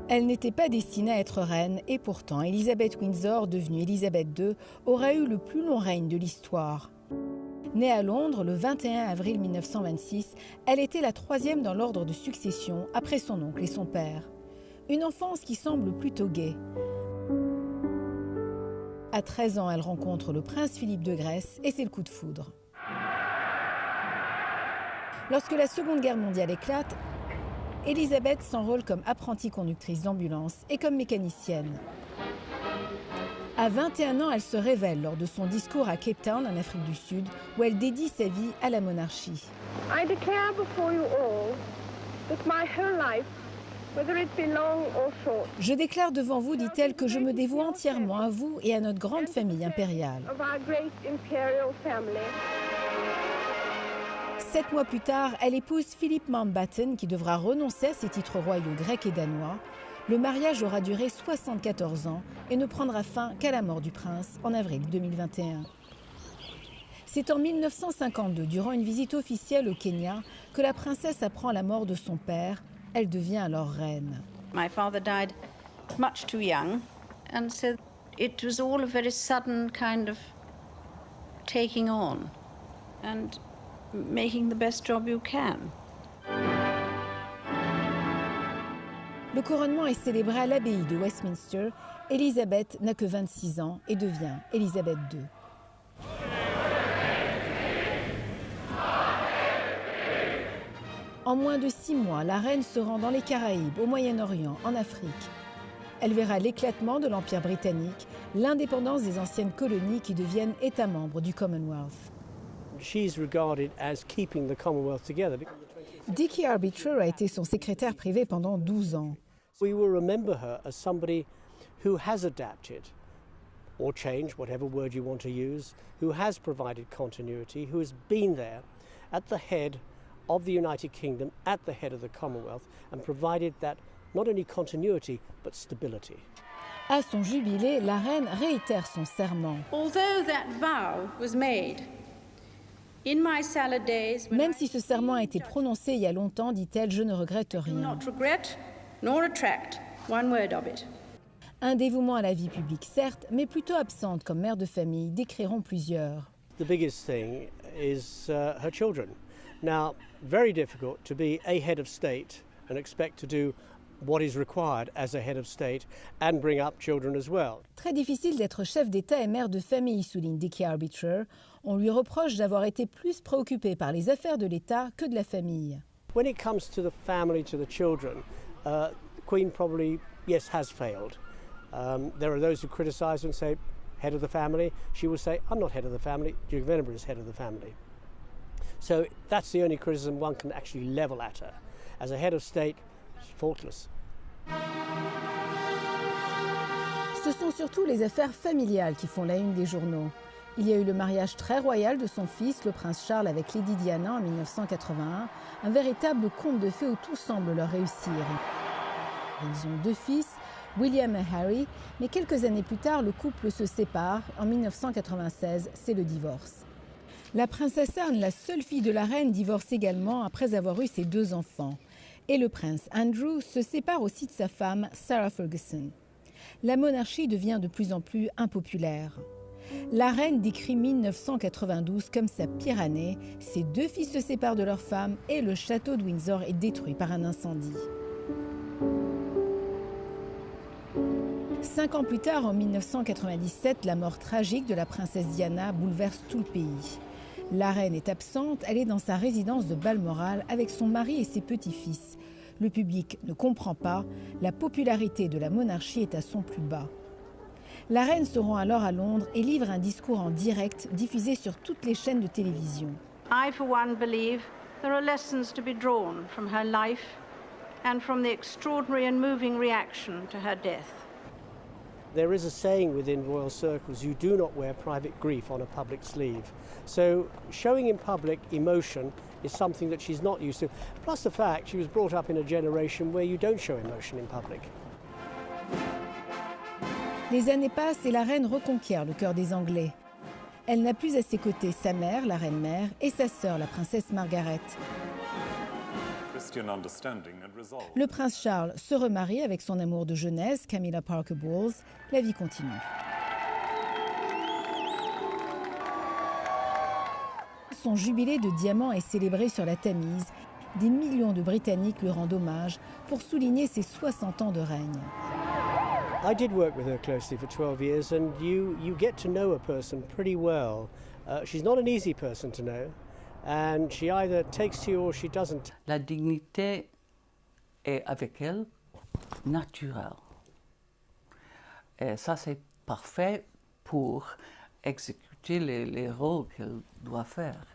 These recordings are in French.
Elle n'était pas destinée à être reine et pourtant Elisabeth Windsor, devenue Elisabeth II, aura eu le plus long règne de l'histoire. Née à Londres le 21 avril 1926, elle était la troisième dans l'ordre de succession après son oncle et son père. Une enfance qui semble plutôt gaie. À 13 ans, elle rencontre le prince Philippe de Grèce et c'est le coup de foudre. Lorsque la Seconde Guerre mondiale éclate, Elisabeth s'enrôle comme apprentie conductrice d'ambulance et comme mécanicienne. À 21 ans, elle se révèle lors de son discours à Cape Town, en Afrique du Sud, où elle dédie sa vie à la monarchie. I declare before you all that my whole life, whether it be long or short, Je déclare devant vous, dit-elle, que je me dévoue entièrement à vous et à notre grande famille impériale. of our great imperial family. 7 mois plus tard, elle épouse Philip Mountbatten, qui devra renoncer à ses titres royaux grecs et danois. Le mariage aura duré 74 ans et ne prendra fin qu'à la mort du prince en avril 2021. C'est en 1952, durant une visite officielle au Kenya, que la princesse apprend la mort de son père. Elle devient alors reine. My father died much too young, and so it was all a very sudden kind of taking on and making the best job you can. Le couronnement est célébré à l'abbaye de Westminster. Elisabeth n'a que 26 ans et devient Elisabeth II. En moins de 6 mois, la reine se rend dans les Caraïbes, au Moyen-Orient, en Afrique. Elle verra l'éclatement de l'Empire britannique, l'indépendance des anciennes colonies qui deviennent États membres du Commonwealth. She's regarded as keeping the Commonwealth together. Dickie Arbitrer a été son secrétaire privé pendant 12 ans. We will remember her as somebody who has adapted or changed, whatever word you want to use, who has provided continuity, who has been there at the head of the United Kingdom, at the head of the Commonwealth, and provided that not only continuity but stability. À son jubilé, la reine réitère son serment. Although that vow was made in my salad days, when Même si ce serment a été prononcé il y a longtemps, dit-elle, je ne regrette I do rien. not regret nor retract one word of it. Un dévouement à la vie publique, certes, mais plutôt absente comme mère de famille, décriront plusieurs. The biggest thing is her children. Now, very difficult to be a head of state and expect to do what is required as a head of state and bring up children as well. Très difficile d'être chef d'État et mère de famille, souligne Dickie Arbitrer. On lui reproche d'avoir été plus préoccupé par les affaires de l'État que de la famille. When it comes to the family, to the children, the Queen probably, yes, has failed. There are those who criticise and say, head of the family. She will say, I'm not head of the family, Duke of Edinburgh is head of the family. So that's the only criticism one can actually level at her. As a head of state, she's faultless. Ce sont surtout les affaires familiales qui font la une des journaux. Il y a eu le mariage très royal de son fils, le prince Charles, avec Lady Diana en 1981, un véritable conte de fées où tout semble leur réussir. Ils ont 2 fils, William et Harry, mais quelques années plus tard, le couple se sépare. En 1996, c'est le divorce. La princesse Anne, la seule fille de la reine, divorce également après avoir eu ses 2 enfants. Et le prince Andrew se sépare aussi de sa femme, Sarah Ferguson. La monarchie devient de plus en plus impopulaire. La reine décrit 1992 comme sa pire année. Ses 2 fils se séparent de leur femme et le château de Windsor est détruit par un incendie. 5 ans plus tard, en 1997, la mort tragique de la princesse Diana bouleverse tout le pays. La reine est absente, elle est dans sa résidence de Balmoral avec son mari et ses petits-fils. Le public ne comprend pas, la popularité de la monarchie est à son plus bas. La reine se rend alors à Londres et livre un discours en direct diffusé sur toutes les chaînes de télévision. I, for one, believe there are lessons to be drawn from her life and from the extraordinary and moving reaction to her death. There is a saying within royal circles, you do not wear private grief on a public sleeve. So showing in public emotion is something that she's not used to. Plus the fact she was brought up in a generation where you don't show emotion in public. Les années passent et la reine reconquiert le cœur des Anglais. Elle n'a plus à ses côtés sa mère, la reine-mère, et sa sœur, la princesse Margaret. Le prince Charles se remarie avec son amour de jeunesse, Camilla Parker Bowles. La vie continue. Son jubilé de diamants est célébré sur la Tamise. Des millions de Britanniques lui rendent hommage pour souligner ses 60 ans de règne. I did work with her closely for 12 years, and you get to know a person pretty well. She's not an easy person to know, and she either takes to you or she doesn't. La dignité est avec elle naturelle. Et ça, c'est parfait pour exécuter les rôles qu'elle doit faire.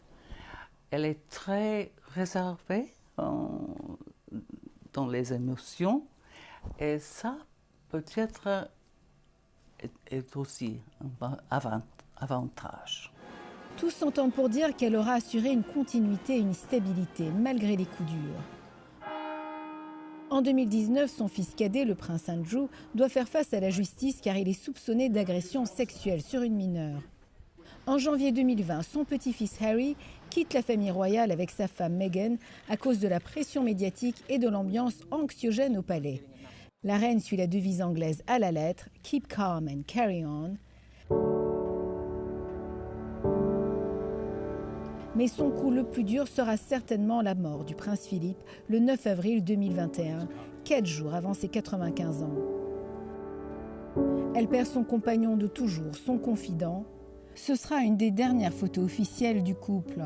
Elle est très réservée dans les émotions, et ça peut-être est aussi un avantage. Tous s'entendent pour dire qu'elle aura assuré une continuité et une stabilité malgré les coups durs. En 2019, son fils cadet, le prince Andrew, doit faire face à la justice car il est soupçonné d'agression sexuelle sur une mineure. En janvier 2020, son petit-fils Harry quitte la famille royale avec sa femme Meghan à cause de la pression médiatique et de l'ambiance anxiogène au palais. La reine suit la devise anglaise à la lettre « Keep calm and carry on ». Mais son coup le plus dur sera certainement la mort du prince Philippe le 9 avril 2021, 4 jours avant ses 95 ans. Elle perd son compagnon de toujours, son confident. Ce sera une des dernières photos officielles du couple.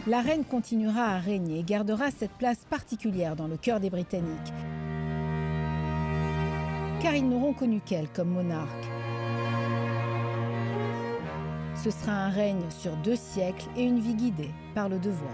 La reine continuera à régner et gardera cette place particulière dans le cœur des Britanniques, car ils n'auront connu qu'elle comme monarque. Ce sera un règne sur 2 siècles et une vie guidée par le devoir.